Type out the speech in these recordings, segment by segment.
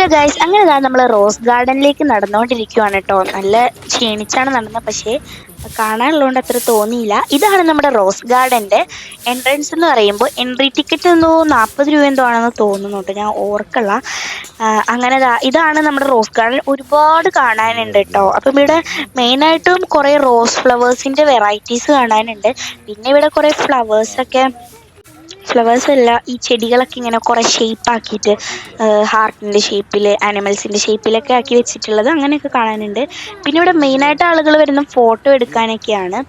Hello guys, അങ്ങനെ നമ്മൾ rose ഗാർഡനിലേക്ക് നടന്നുകൊണ്ടിരിക്കുകയാണ് കേട്ടോ. നല്ല ക്ഷീണിച്ചാണ് നടന്നത്, പക്ഷേ കാണാനുള്ളതുകൊണ്ട് അത്ര തോന്നിയില്ല. ഇതാണ് നമ്മുടെ റോസ് ഗാർഡന്റെ എൻട്രൻസ് എന്ന് പറയുമ്പോൾ എൻട്രി ടിക്കറ്റ് എന്തോ 40 രൂപ എന്തോ ആണെന്ന് തോന്നുന്നു കേട്ടോ, ഞാൻ ഓർക്കല്ല. അങ്ങനെ ഇതാണ് നമ്മുടെ റോസ് ഗാർഡൻ. ഒരുപാട് കാണാനുണ്ട് കേട്ടോ. അപ്പം ഇവിടെ മെയിനായിട്ടും കുറേ റോസ് ഫ്ലവേഴ്സിന്റെ വെറൈറ്റീസ് കാണാനുണ്ട്. പിന്നെ ഇവിടെ കുറേ ഫ്ലവേഴ്സ് അല്ല, ഈ ചെടികളൊക്കെ ഇങ്ങനെ കുറേ ഷേപ്പ് ആക്കിയിട്ട് ഹാർട്ടിൻ്റെ ഷേപ്പിൽ, ആനിമൽസിൻ്റെ ഷേപ്പിലൊക്കെ ആക്കി വെച്ചിട്ടുള്ളത്, അങ്ങനെയൊക്കെ കാണാനുണ്ട്. പിന്നെ ഇവിടെ മെയിനായിട്ട് ആളുകൾ വരുന്ന ഫോട്ടോ എടുക്കാനൊക്കെയാണ്.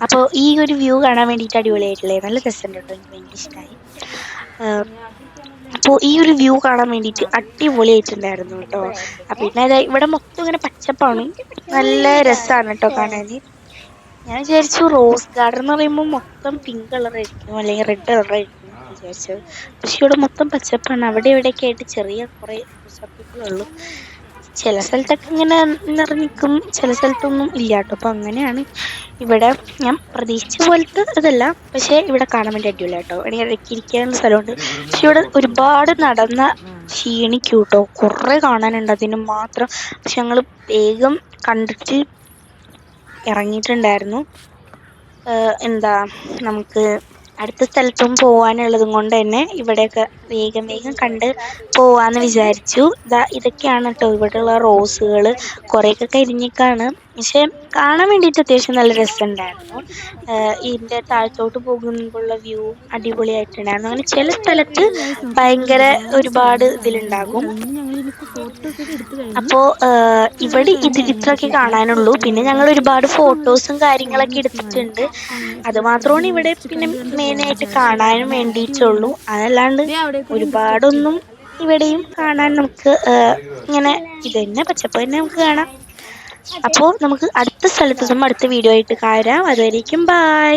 അപ്പോൾ ഈ ഒരു വ്യൂ കാണാൻ വേണ്ടിയിട്ട് അടിപൊളിയായിട്ടുള്ളത്, നല്ല രസമുണ്ട് കേട്ടോ, എനിക്ക് ഭയങ്കര ഇഷ്ടമായി. അപ്പോൾ ഈ ഒരു വ്യൂ കാണാൻ വേണ്ടിയിട്ട് അടിപൊളിയായിട്ടുണ്ടായിരുന്നു കേട്ടോ. പിന്നെ ഇവിടെ മൊത്തം ഇങ്ങനെ പച്ചപ്പാണ്, നല്ല രസമാണ് കേട്ടോ കാണാൻ. ഞാൻ വിചാരിച്ചു റോസ് ഗാർഡൻ എന്ന് പറയുമ്പോൾ മൊത്തം പിങ്ക് കളറായിരിക്കും അല്ലെങ്കിൽ റെഡ് കളറായിരിക്കും വിചാരിച്ചത്. പക്ഷെ ഇവിടെ മൊത്തം പച്ചപ്പാണ്. അവിടെ ഇവിടെയൊക്കെ ആയിട്ട് ചെറിയ കുറേ റോസാപ്പൂക്കളുള്ളൂ. ചില സ്ഥലത്തൊക്കെ ഇങ്ങനെ നിറഞ്ഞിക്കും, ചില സ്ഥലത്തൊന്നും ഇല്ല കേട്ടോ. അപ്പോൾ അങ്ങനെയാണ് ഇവിടെ. ഞാൻ പ്രതീക്ഷിച്ച പോലത്തെ ഇതല്ല, പക്ഷേ ഇവിടെ കാണാൻ വേണ്ടി അടിപൊളി കേട്ടോ. എനിക്ക് ഇടയ്ക്ക് ഇരിക്കാനുള്ള സ്ഥലമുണ്ട്. പക്ഷെ ഇവിടെ ഒരുപാട് ക്ഷീണിക്കും കേട്ടോ, കുറേ കാണാനുണ്ട് അതിന് മാത്രം. പക്ഷെ ഞങ്ങൾ വേഗം കണ്ടിട്ട് ഇറങ്ങിയിട്ടുണ്ടായിരുന്നു. നമുക്ക് അടുത്ത സ്ഥലത്തും പോകാനുള്ളതും കൊണ്ട് തന്നെ ഇവിടെയൊക്കെ വേഗം കണ്ട് പോവാന്ന് വിചാരിച്ചു. ഇതൊക്കെയാണ് കേട്ടോ ഇവിടെയുള്ള റോസുകൾ. കുറേയൊക്കെ കരിഞ്ഞിക്കാണ്, പക്ഷെ കാണാൻ വേണ്ടിയിട്ട് അത്യാവശ്യം നല്ല രസമുണ്ടായിരുന്നു. ഇതിൻ്റെ താഴത്തോട്ട് പോകുമ്പോഴുള്ള വ്യൂ അടിപൊളിയായിട്ടുണ്ടായിരുന്നു. അങ്ങനെ ചില സ്ഥലത്ത് ഭയങ്കര ഒരുപാട് ഇതിലുണ്ടാകും. അപ്പോൾ ഇവിടെ ഇത്രയൊക്കെ കാണാനുള്ളൂ. പിന്നെ ഞങ്ങൾ ഒരുപാട് ഫോട്ടോസും കാര്യങ്ങളൊക്കെ എടുത്തിട്ടുണ്ട്. അതുമാത്രമാണ് ഇവിടെ പിന്നെ മെയിനായിട്ട് കാണാനും വേണ്ടിയിട്ടുള്ളൂ. അതല്ലാണ്ട് ഒരുപാടൊന്നും ഇവിടെയും കാണാൻ നമുക്ക് ഇങ്ങനെ ഇത് തന്നെ പച്ചപ്പ് തന്നെ നമുക്ക് കാണാം. അപ്പോൾ നമുക്ക് അടുത്ത സ്ഥലത്ത് അടുത്ത വീഡിയോ ആയിട്ട് കാണാം. അതുവരേക്കും ബൈ.